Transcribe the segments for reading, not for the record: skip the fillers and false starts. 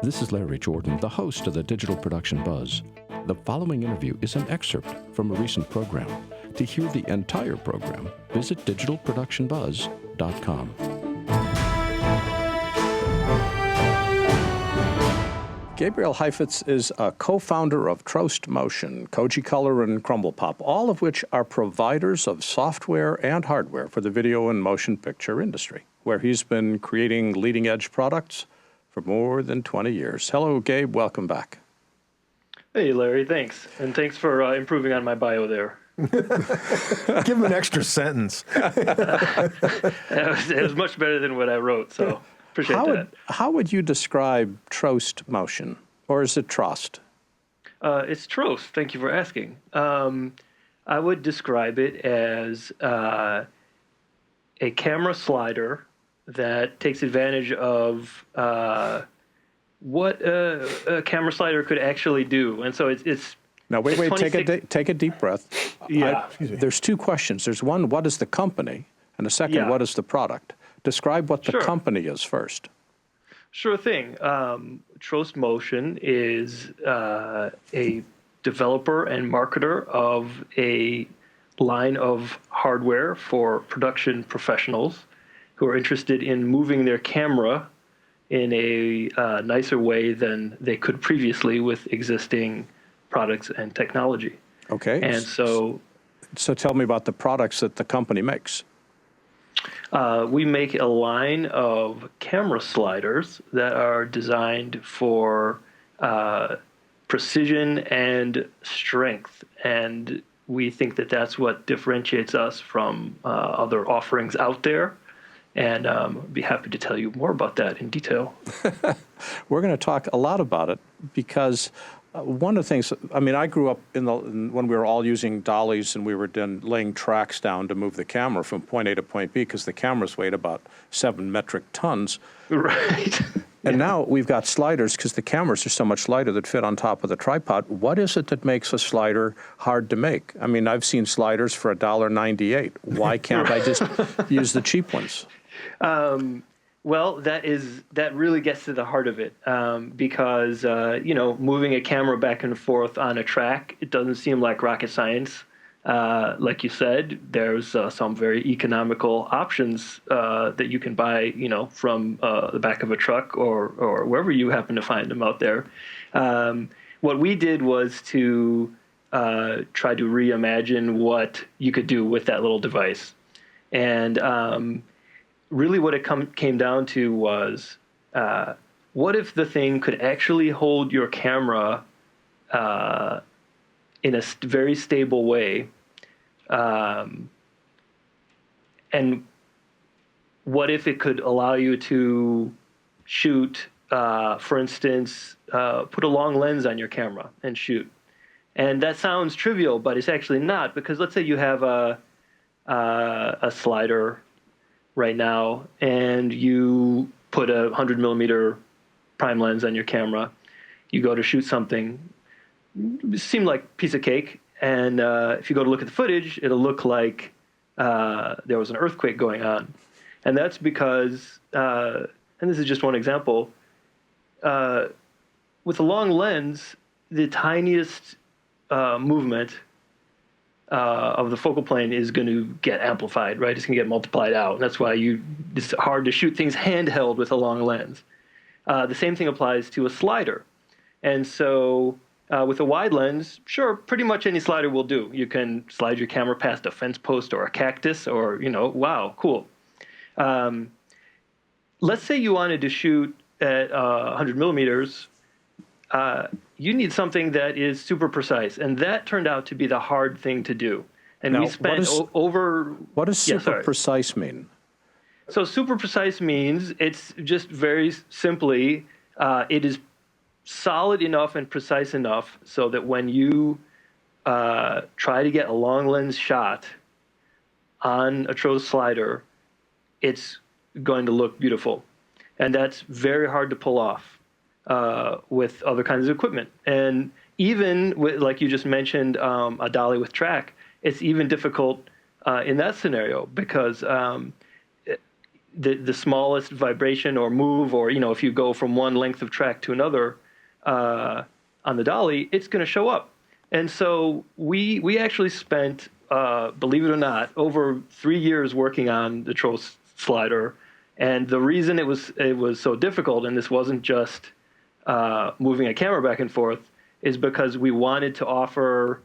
This is Larry Jordan, the host of the Digital Production Buzz. The following interview is an excerpt from a recent program. To hear the entire program, visit digitalproductionbuzz.com. Gabriel Cheifetz is a co-founder of Trost Motion, Koji Color, and Crumble Pop, all of which are providers of software and hardware for the video and motion picture industry, where he's been creating leading-edge products for more than 20 years. Hello, Gabe. Welcome back. Hey, Larry. Thanks. And thanks for improving on my bio there. Give him an extra sentence. It was much better than what I wrote, so appreciate that. How would you describe Trost Motion, or is it Trost? It's Trost. Thank you for asking. I would describe it as a camera slider that takes advantage of what a camera slider could actually do. And so it's now, wait, take a deep breath. Yeah. There's two questions. There's one, what is the company? And the second, what is the product? Describe what the company is first. Sure thing. Trost Motion is a developer and marketer of a line of hardware for production professionals who are interested in moving their camera in a nicer way than they could previously with existing products and technology. Okay. And so tell me about the products that the company makes. We make a line of camera sliders that are designed for precision and strength. And we think that that's what differentiates us from other offerings out there. And I'd be happy to tell you more about that in detail. We're going to talk a lot about it because one of the things, I mean, I grew up when we were all using dollies and we were laying tracks down to move the camera from point A to point B because the cameras weighed about 7 metric tons. Right. And now we've got sliders because the cameras are so much lighter that fit on top of the tripod. What is it that makes a slider hard to make? I mean, I've seen sliders for $1.98. Why can't I just use the cheap ones? Well, that really gets to the heart of it, because moving a camera back and forth on a track, it doesn't seem like rocket science. Like you said, there's some very economical options that you can buy, from the back of a truck or wherever you happen to find them out there. What we did was to try to reimagine what you could do with that little device, and really what it came down to was, what if the thing could actually hold your camera in a very stable way? And what if it could allow you to shoot, for instance, put a long lens on your camera and shoot? And that sounds trivial, but it's actually not, because let's say you have a slider right now, and you put a 100 millimeter prime lens on your camera. You go to shoot something, it seemed like a piece of cake, and if you go to look at the footage, it'll look like there was an earthquake going on. And that's because, and this is just one example, with a long lens, the tiniest movement of the focal plane is going to get amplified, right? It's going to get multiplied out. And that's why it's hard to shoot things handheld with a long lens. The same thing applies to a slider. And so with a wide lens, sure, pretty much any slider will do. You can slide your camera past a fence post or a cactus or, wow, cool. Let's say you wanted to shoot at 100 millimeters. You need something that is super precise, and that turned out to be the hard thing to do. And now, we spent over... What does super precise mean? So super precise means it's just very simply, it is solid enough and precise enough so that when you try to get a long lens shot on a Trost slider, it's going to look beautiful. And that's very hard to pull off with other kinds of equipment. And even with, like you just mentioned, a dolly with track, it's even difficult in that scenario because the smallest vibration or move, or if you go from one length of track to another on the dolly, it's going to show up. And so we actually spent, believe it or not, over 3 years working on the Trost slider. And the reason it was so difficult, and this wasn't just moving a camera back and forth, is because we wanted to offer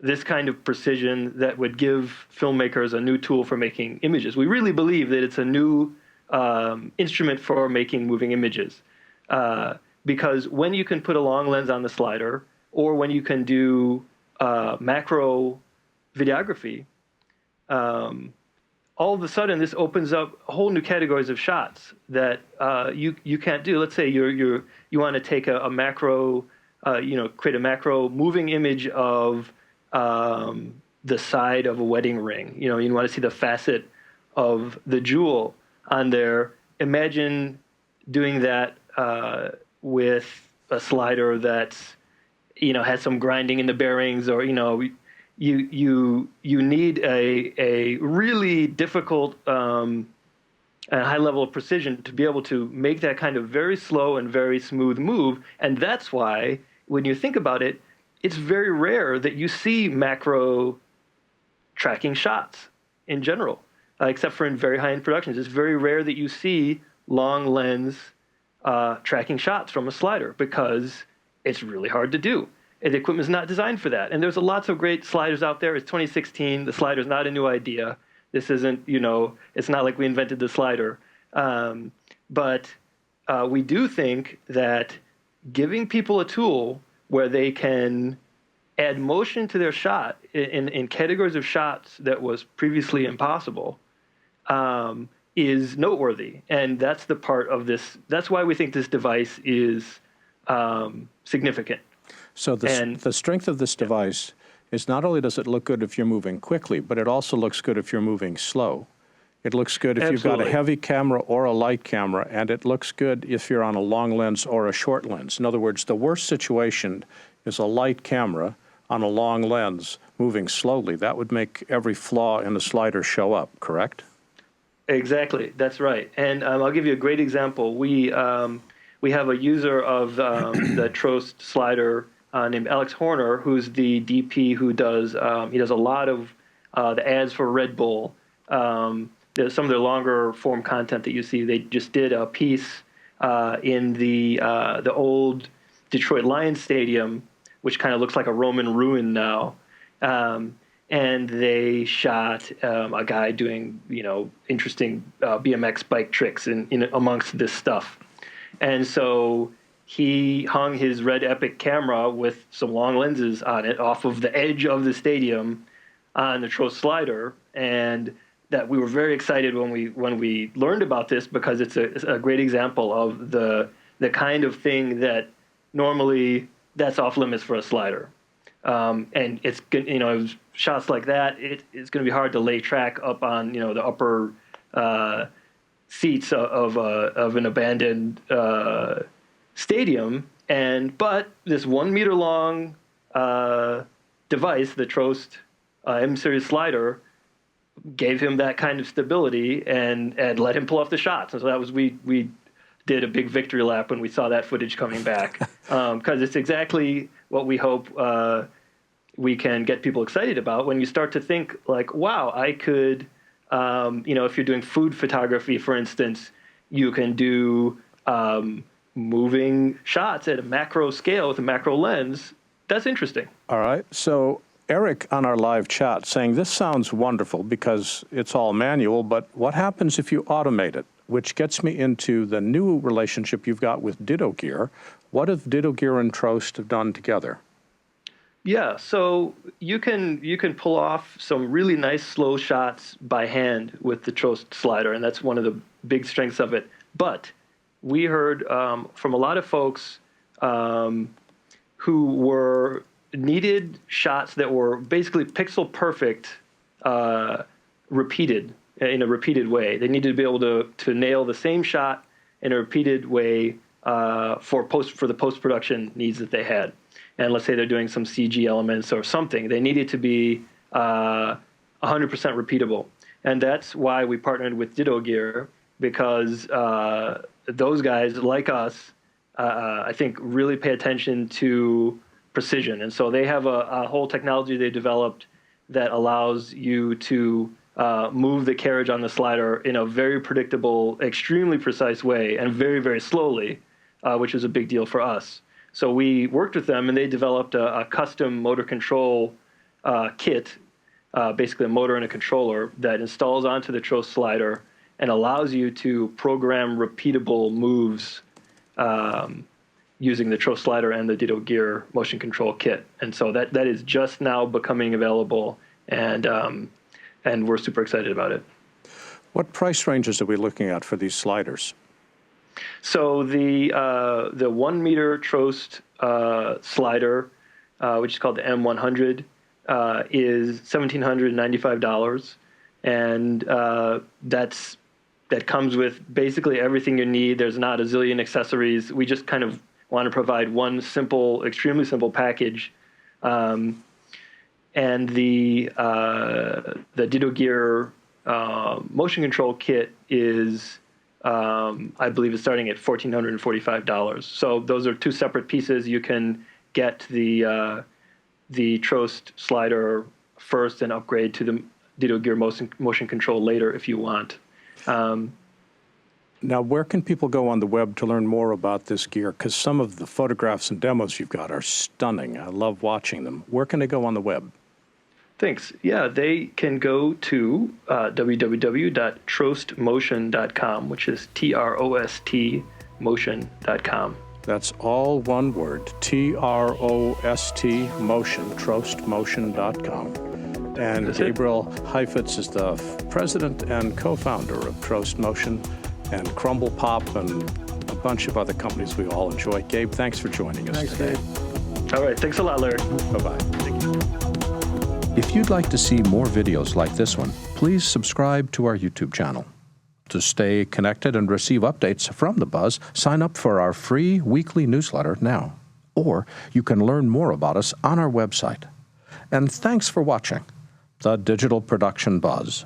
this kind of precision that would give filmmakers a new tool for making images. We really believe that it's a new instrument for making moving images. Because when you can put a long lens on the slider, or when you can do macro videography, all of a sudden this opens up whole new categories of shots that you can't do. Let's say you want to take a macro, create a macro moving image of the side of a wedding ring. You want to see the facet of the jewel on there. Imagine doing that with a slider that's has some grinding in the bearings, or you need a really difficult and high level of precision to be able to make that kind of very slow and very smooth move. And that's why when you think about it, it's very rare that you see macro tracking shots in general, except for in very high-end productions. It's very rare that you see long lens tracking shots from a slider, because it's really hard to do. And the equipment is not designed for that. And there's lots of great sliders out there. It's 2016. The slider's not a new idea. This isn't, it's not like we invented the slider. But we do think that giving people a tool where they can add motion to their shot in categories of shots that was previously impossible is noteworthy. And that's the part of this. That's why we think this device is significant. So the strength of this device is not only does it look good if you're moving quickly, but it also looks good if you're moving slow. It looks good if you've got a heavy camera or a light camera, and it looks good if you're on a long lens or a short lens. In other words, the worst situation is a light camera on a long lens moving slowly. That would make every flaw in the slider show up, correct? Exactly, that's right. And I'll give you a great example. We have a user of the Trost slider named Alex Horner, who's the DP who does he does a lot of the ads for Red Bull. Some of their longer form content that you see. They just did a piece in the old Detroit Lions Stadium, which kind of looks like a Roman ruin now. And they shot a guy doing, interesting BMX bike tricks in amongst this stuff. And so he hung his Red Epic camera with some long lenses on it off of the edge of the stadium on the Trost slider. And that we were very excited when we learned about this, because it's a great example of the kind of thing that normally that's off limits for a slider. And it's shots like that, it's going to be hard to lay track up on the upper seats of an abandoned stadium. But this 1 meter long device, the Trost M series slider, gave him that kind of stability and let him pull off the shots. And so that was we did a big victory lap when we saw that footage coming back, because it's exactly what we hope we can get people excited about when you start to think like, wow, I could, if you're doing food photography, for instance, you can do moving shots at a macro scale with a macro lens. That's interesting. All right. So Eric on our live chat saying, this sounds wonderful because it's all manual, but what happens if you automate it? Which gets me into the new relationship you've got with DitoGear. What have DitoGear and Trost have done together? Yeah, so you can pull off some really nice slow shots by hand with the Trost slider, and that's one of the big strengths of it. But we heard from a lot of folks who needed shots that were basically pixel perfect, repeated in a repeated way. They needed to be able to nail the same shot in a repeated way for the post-production needs that they had. And let's say they're doing some CG elements or something. They needed to be 100% repeatable. And that's why we partnered with DitoGear. because those guys, like us, I think really pay attention to precision. And so they have a whole technology they developed that allows you to move the carriage on the slider in a very predictable, extremely precise way, and very, very slowly, which is a big deal for us. So we worked with them, and they developed a custom motor control kit, basically a motor and a controller that installs onto the Trost slider and allows you to program repeatable moves using the Trost slider and the DitoGear motion control kit. And so that is just now becoming available, and we're super excited about it. What price ranges are we looking at for these sliders? So the 1 meter Trost slider, which is called the M100, is $1,795, and that comes with basically everything you need. There's not a zillion accessories. We just kind of want to provide one simple, extremely simple package. And the DitoGear motion control kit is, I believe, is starting at $1,445. So those are two separate pieces. You can get the Trost slider first and upgrade to the DitoGear motion control later if you want. Now, where can people go on the web to learn more about this gear? Because some of the photographs and demos you've got are stunning. I love watching them. Where can they go on the web? Thanks. Yeah, they can go to www.trostmotion.com, which is TROST motion.com. That's all one word, TROST motion, trostmotion.com. And That's it. Gabriel Cheifetz is the president and co-founder of Trost Motion and Crumble Pop and a bunch of other companies we all enjoy. Gabe, thanks for joining us today. All right. Thanks a lot, Larry. Bye-bye. Thank you. If you'd like to see more videos like this one, please subscribe to our YouTube channel. To stay connected and receive updates from The Buzz, sign up for our free weekly newsletter now. Or you can learn more about us on our website. And thanks for watching The Digital Production Buzz.